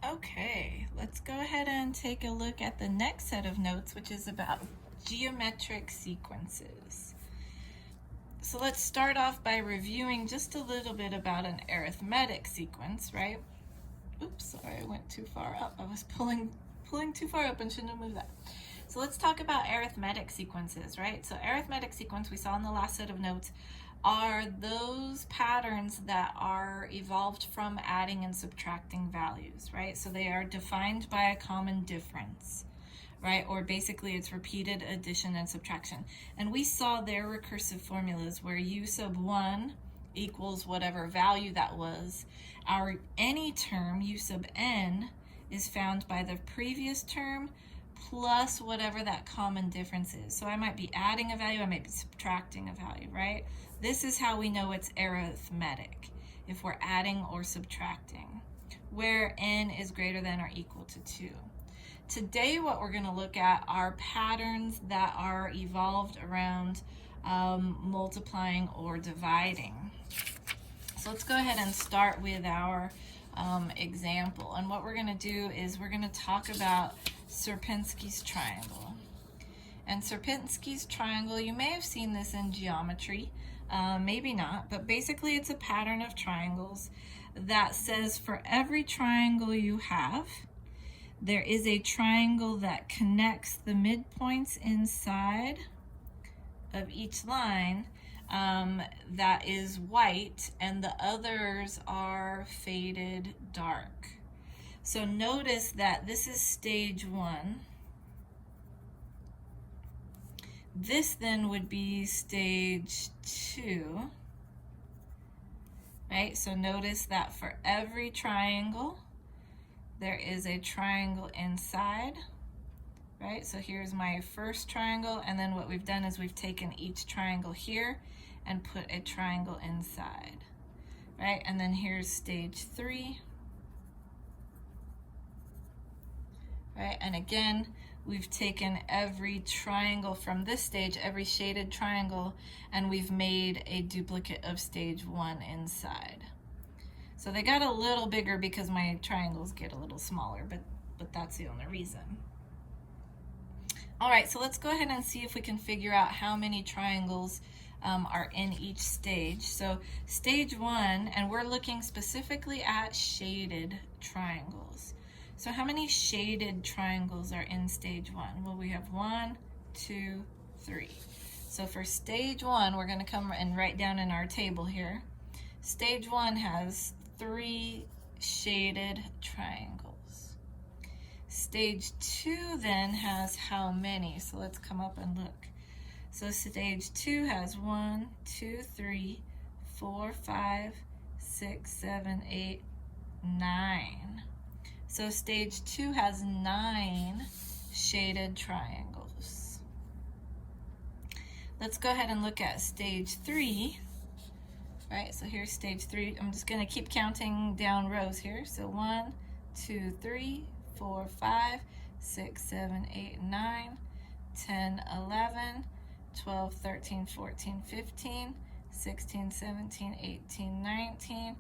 Okay, let's go ahead and take a look at the next set of notes, which is about geometric sequences. So let's start off by reviewing just a little bit about an arithmetic sequence, right? Oops, sorry, I went too far up. I was pulling too far up and shouldn't have moved that. So let's talk about arithmetic sequences, right? So arithmetic sequence we saw in the last set of notes are those patterns that are evolved from adding and subtracting values, right? So they are defined by a common difference, right? Or basically it's repeated addition and subtraction. And we saw their recursive formulas where u sub 1 equals whatever value that was. Our any term, u sub n, is found by the previous term plus whatever that common difference is. So I might be adding a value, I might be subtracting a value, right? This is how we know it's arithmetic, if we're adding or subtracting, where n is greater than or equal to 2. Today what we're going to look at are patterns that are evolved around multiplying or dividing. So let's go ahead and start with our example. And what we're going to do is we're going to talk about Sierpinski's triangle. And Sierpinski's triangle, you may have seen this in geometry, maybe not, but basically it's a pattern of triangles that says for every triangle you have, there is a triangle that connects the midpoints inside of each line that is white, and the others are faded dark. So notice that this is stage 1. This then would be stage 2, right? So notice that for every triangle, there is a triangle inside, right? So here's my first triangle, and then what we've done is we've taken each triangle here and put a triangle inside, right? And then here's stage 3, right? And again, we've taken every triangle from this stage, every shaded triangle, and we've made a duplicate of stage 1 inside. So they got a little bigger because my triangles get a little smaller, but that's the only reason. All right, so let's go ahead and see if we can figure out how many triangles are in each stage. So stage 1, and we're looking specifically at shaded triangles. So how many shaded triangles are in stage 1? Well, we have 1, 2, 3. So for stage 1, we're going to come and write down in our table here. Stage 1 has 3 shaded triangles. Stage 2 then has how many? So let's come up and look. So stage 2 has 1, 2, 3, 4, 5, 6, 7, 8, 9. So stage 2 has 9 shaded triangles. Let's go ahead and look at stage 3. Right, so here's stage 3. I'm just going to keep counting down rows here. So 1, 2, 3, 4, 5, 6, 7, 8, 9, 10, 11, 12, 13, 14, 15, 16, 17, 18, 19,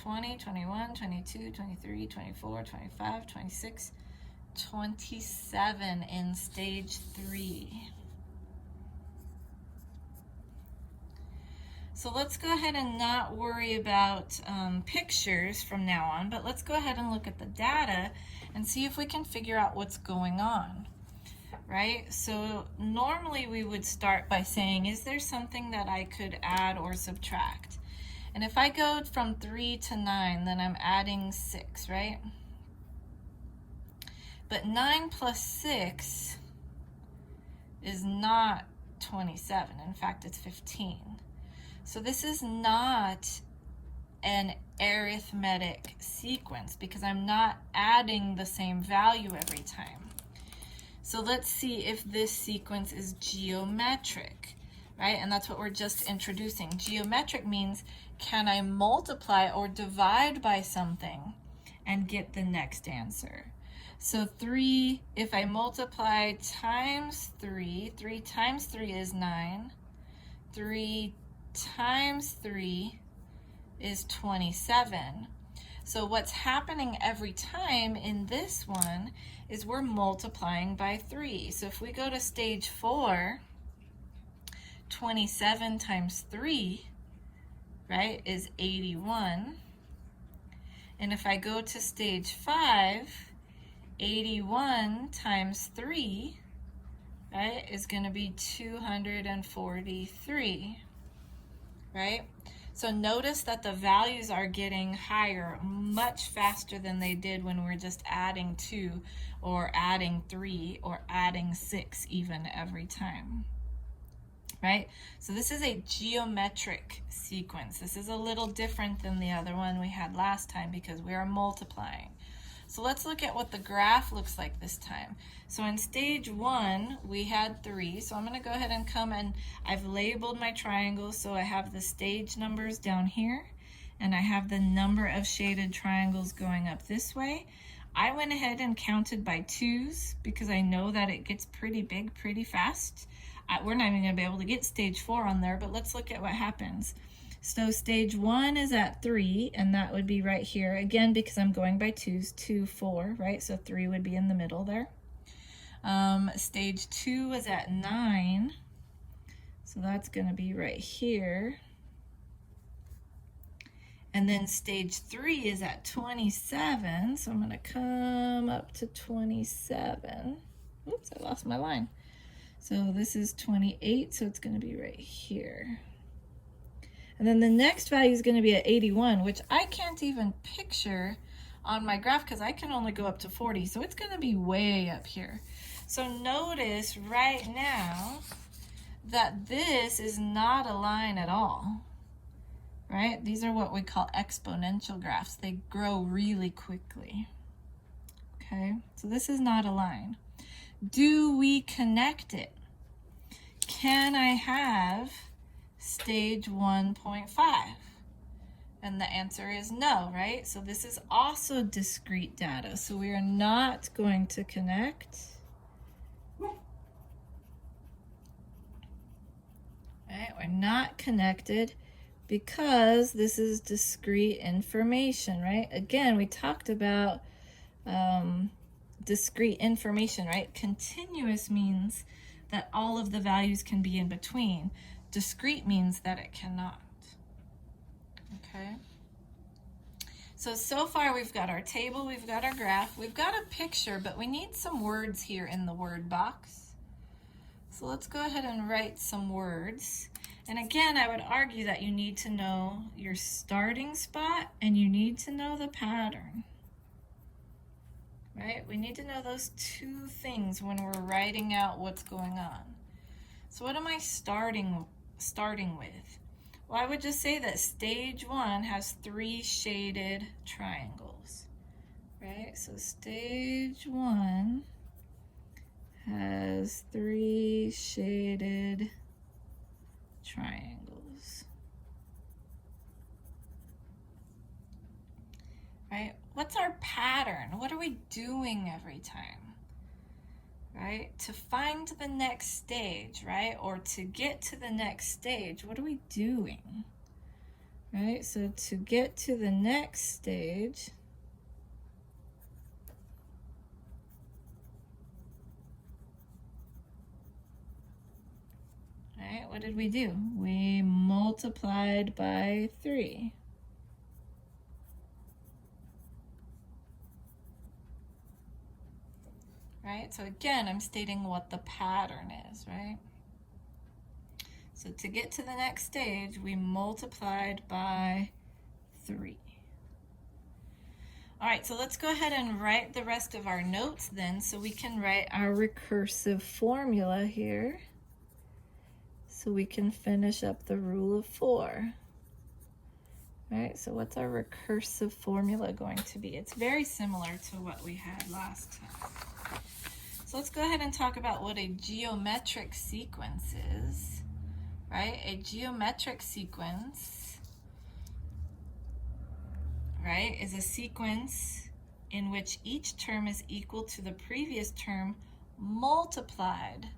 20, 21, 22, 23, 24, 25, 26, 27 in stage 3. So let's go ahead and not worry about pictures from now on, but let's go ahead and look at the data and see if we can figure out what's going on, right? So normally we would start by saying, is there something that I could add or subtract? And if I go from 3 to 9, then I'm adding 6, right? But 9 plus 6 is not 27. In fact, it's 15. So this is not an arithmetic sequence because I'm not adding the same value every time. So let's see if this sequence is geometric, right? And that's what we're just introducing. Geometric means, can I multiply or divide by something and get the next answer? So 3, if I multiply times 3, 3 times 3 is 9. 3 times 3 is 27. So what's happening every time in this one is we're multiplying by 3. So if we go to stage 4, 27 times 3, right, is 81. And if I go to stage 5, 81 times 3, right, is going to be 243, right? So notice that the values are getting higher much faster than they did when we were just adding 2 or adding 3 or adding 6 even every time, right? So this is a geometric sequence. This is a little different than the other one we had last time because we are multiplying. So let's look at what the graph looks like this time. So in stage 1, we had 3. So I'm going to go ahead and come and I've labeled my triangles. So I have the stage numbers down here, and I have the number of shaded triangles going up this way. I went ahead and counted by 2s because I know that it gets pretty big pretty fast. We're not even going to be able to get stage 4 on there, but let's look at what happens. So stage 1 is at 3, and that would be right here. Again, because I'm going by 2s, 2, 4, right? So 3 would be in the middle there. Stage 2 is at 9, so that's going to be right here. And then stage 3 is at 27, so I'm going to come up to 27. Oops, I lost my line. So this is 28, so it's going to be right here. And then the next value is going to be at 81, which I can't even picture on my graph because I can only go up to 40. So it's going to be way up here. So notice right now that this is not a line at all, right? These are what we call exponential graphs. They grow really quickly. Okay, so this is not a line. Do we connect it? Can I have stage 1.5? And the answer is no, right? So this is also discrete data. So we are not going to connect. Right? We're not connected because this is discrete information, right? Again, we talked about discrete information, right? Continuous means that all of the values can be in between. Discrete means that it cannot. Okay. So far we've got our table, we've got our graph, we've got a picture, but we need some words here in the word box. So let's go ahead and write some words. And again, I would argue that you need to know your starting spot and you need to know the pattern. Right? We need to know those two things when we're writing out what's going on. So what am I starting with? Well, I would just say that stage 1 has 3 shaded triangles, right? So stage 1 has 3 shaded triangles, right? What's our pattern? What are we doing every time? Right? To find the next stage, right? Or to get to the next stage, what are we doing? Right? So to get to the next stage, right? What did we do? We multiplied by 3. Right? So again, I'm stating what the pattern is, right? So to get to the next stage, we multiplied by 3. All right, so let's go ahead and write the rest of our notes then, so we can write our recursive formula here, so we can finish up the rule of 4. All right, so what's our recursive formula going to be? It's very similar to what we had last time. So let's go ahead and talk about what a geometric sequence is, right? A geometric sequence, right, is a sequence in which each term is equal to the previous term multiplied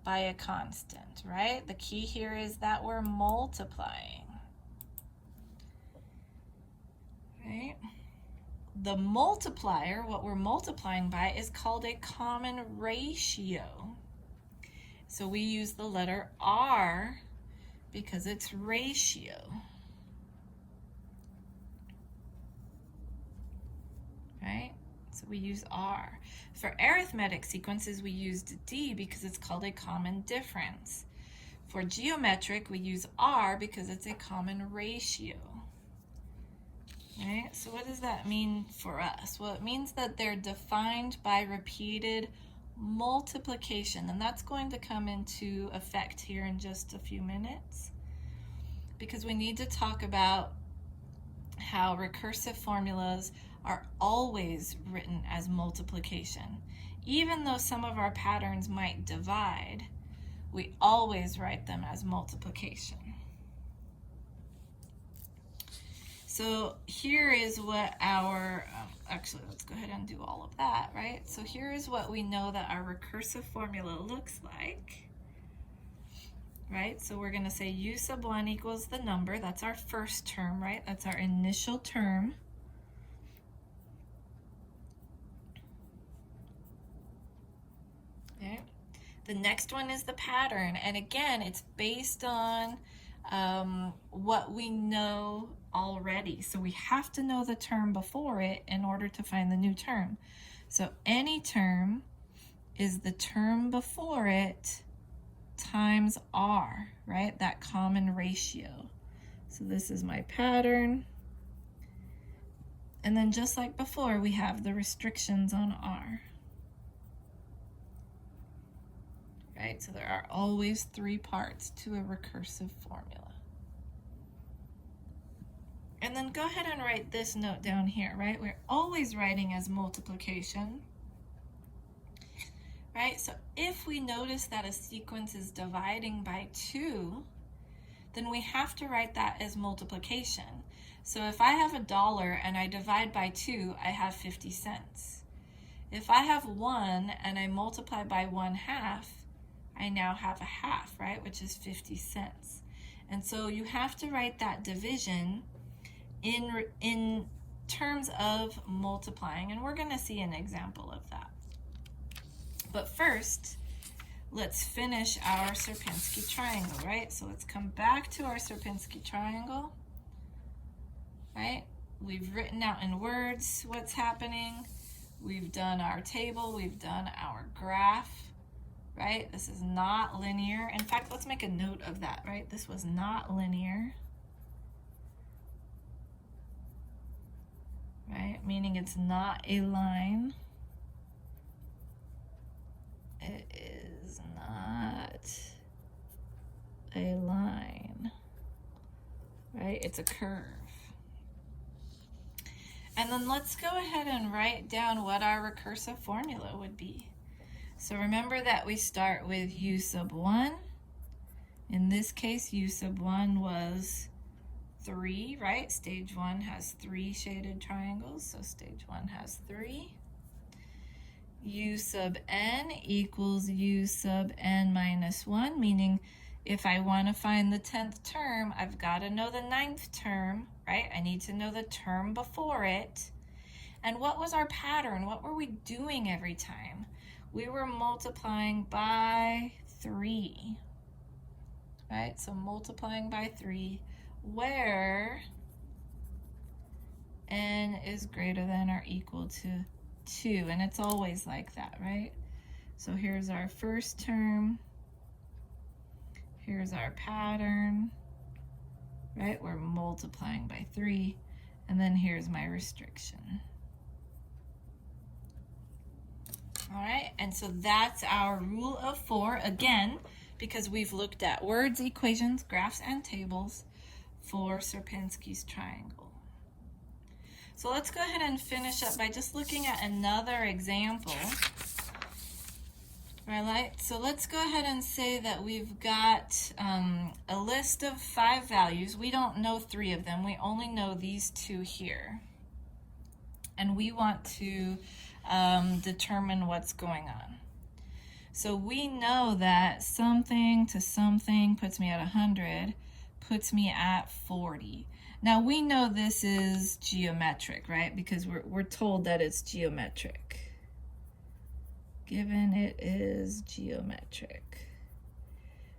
by a constant, right? The key here is that we're multiplying, right? the multiplier, what we're multiplying by, is called a common ratio. So we use the letter R because it's ratio. Right? So we use R. For arithmetic sequences, we used D because it's called a common difference. For geometric, we use R because it's a common ratio. Right? So what does that mean for us? Well, it means that they're defined by repeated multiplication, and that's going to come into effect here in just a few minutes, because we need to talk about how recursive formulas are always written as multiplication. Even though some of our patterns might divide, we always write them as multiplication. So here is what our, actually let's go ahead and do all of that, right? So here is what we know that our recursive formula looks like, right? So we're going to say u sub 1 equals the number, that's our first term, right? That's our initial term. Okay. The next one is the pattern, and again, it's based on what we know already. So we have to know the term before it in order to find the new term. So any term is the term before it times R, right? That common ratio. So this is my pattern. And then just like before, we have the restrictions on R. Right? So there are always 3 parts to a recursive formula. And then go ahead and write this note down here, right? We're always writing as multiplication, right? So if we notice that a sequence is dividing by 2, then we have to write that as multiplication. So if I have $1 and I divide by 2, I have 50 cents. If I have 1 and I multiply by 1/2, I now have a half, right? Which is 50 cents. And so you have to write that division in terms of multiplying, and we're going to see an example of that. But first, let's finish our Sierpinski triangle, right? So let's come back to our Sierpinski triangle, right? We've written out in words what's happening. We've done our table. We've done our graph, right? This is not linear. In fact, let's make a note of that, right? This was not linear. Right? Meaning it's not a line. It is not a line. Right? It's a curve. And then let's go ahead and write down what our recursive formula would be. So remember that we start with u sub 1. In this case, u sub 1 was 3, right? Stage 1 has 3 shaded triangles, so stage 1 has 3. U sub n equals u sub n minus 1, meaning if I want to find the 10th term, I've got to know the 9th term, right? I need to know the term before it. And what was our pattern? What were we doing every time? We were multiplying by 3, right? So multiplying by 3, where n is greater than or equal to 2, and it's always like that, right? So here's our first term, here's our pattern, right? We're multiplying by 3, and then here's my restriction. All right, and so that's our rule of 4, again, because we've looked at words, equations, graphs, and tables for Sierpinski's triangle. So let's go ahead and finish up by just looking at another example. Right, so let's go ahead and say that we've got a list of 5 values. We don't know 3 of them. We only know these 2 here. And we want to determine what's going on. So we know that something to something puts me at 100, puts me at 40. Now we know this is geometric, right? Because we're told that it's geometric. Given it is geometric.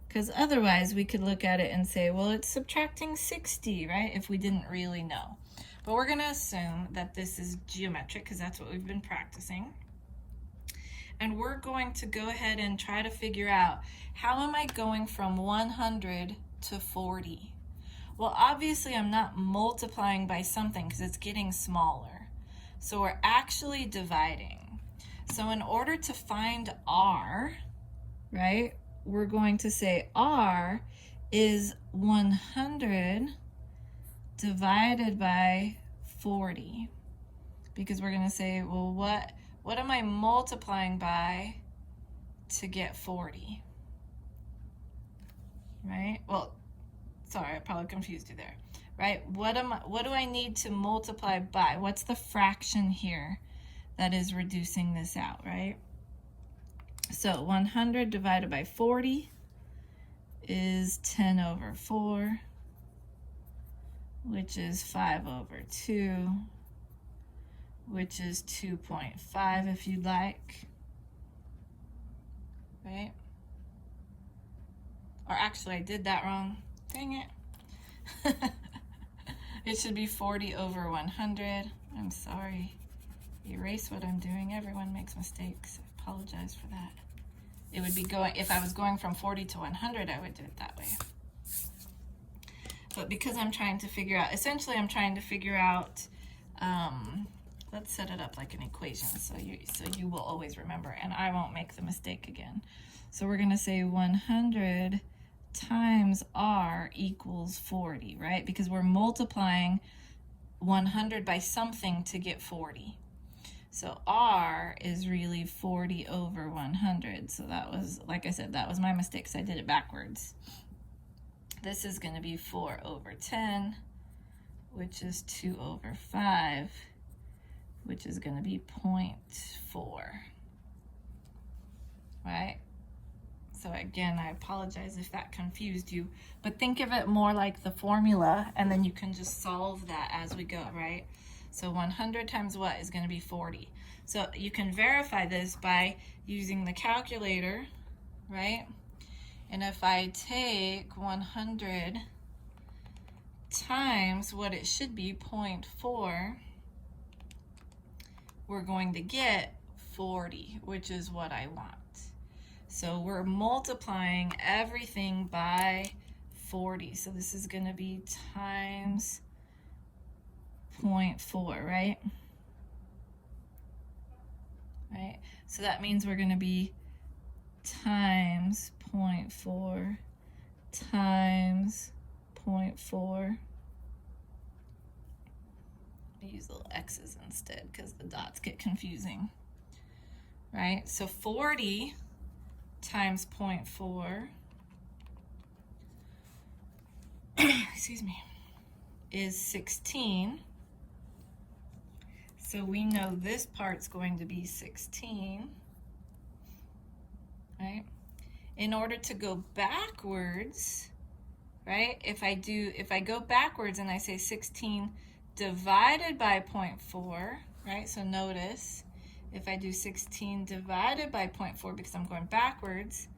Because otherwise we could look at it and say, well, it's subtracting 60, right? If we didn't really know. But we're going to assume that this is geometric because that's what we've been practicing. And we're going to go ahead and try to figure out, how am I going from 100 to 40? Well, obviously I'm not multiplying by something because it's getting smaller. So we're actually dividing. So in order to find R, right, we're going to say R is 100 divided by 40. Because we're going to say, well, what am I multiplying by to get 40? Right? Well, sorry, I probably confused you there. Right? What do I need to multiply by? What's the fraction here that is reducing this out, right? So 100 divided by 40 is 10 over 4, which is 5 over 2, which is 2.5 if you'd like, right? Or actually, I did that wrong. Dang it. It should be 40 over 100. I'm sorry. Erase what I'm doing. Everyone makes mistakes. I apologize for that. It would be going, if I was going from 40 to 100, I would do it that way. But because I'm trying to figure out, essentially I'm trying to figure out, let's set it up like an equation so you will always remember and I won't make the mistake again. So we're going to say 100 times R equals 40, right? Because we're multiplying 100 by something to get 40. So R is really 40 over 100. So that was, like I said, that was my mistake, so I did it backwards. This is going to be 4 over 10, which is 2 over 5, which is going to be 0.4, right? So again, I apologize if that confused you, but think of it more like the formula, and then you can just solve that as we go, right? So 100 times what is going to be 40. So you can verify this by using the calculator, right? And if I take 100 times what it should be, 0.4, we're going to get 40, which is what I want. So we're multiplying everything by 40. So this is going to be times 0.4, right? Right? So that means we're going to be times 0.4 times 0.4. I use little x's instead because the dots get confusing. Right? So 40 times 0.4 excuse me, is 16. So we know this part's going to be 16, right? In order to go backwards, right? If I go backwards and I say 16 divided by 0.4, right? So notice, if I do 16 divided by 0.4, because I'm going backwards,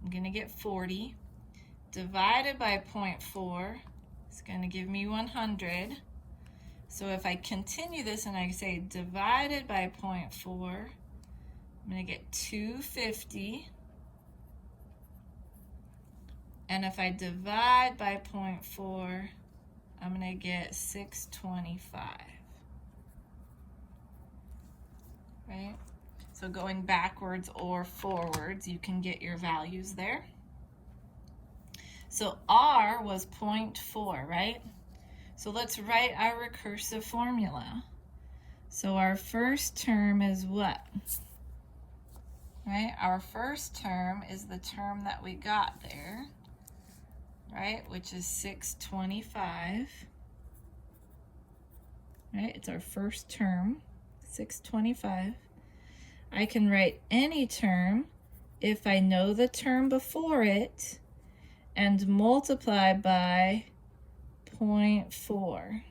I'm going to get 40. Divided by 0.4 is going to give me 100. So if I continue this and I say divided by 0.4, I'm going to get 250. And if I divide by 0.4, I'm going to get 625. Right? So going backwards or forwards, you can get your values there. So R was 0.4, right? So let's write our recursive formula. So our first term is what? Right? Our first term is the term that we got there, right? Which is 625. Right? It's our first term, 625. I can write any term if I know the term before it, and multiply by 0.4.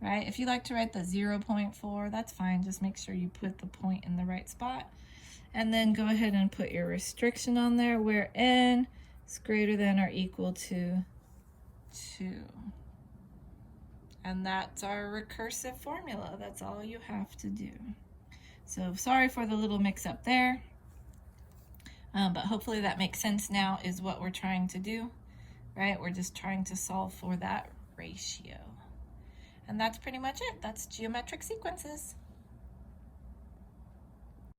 Right? If you like to write the 0.4, that's fine. Just make sure you put the point in the right spot. And then go ahead and put your restriction on there where n is greater than or equal to 2. And that's our recursive formula. That's all you have to do. So sorry for the little mix up there. But hopefully that makes sense now, is what we're trying to do, right? We're just trying to solve for that ratio. And that's pretty much it. That's geometric sequences.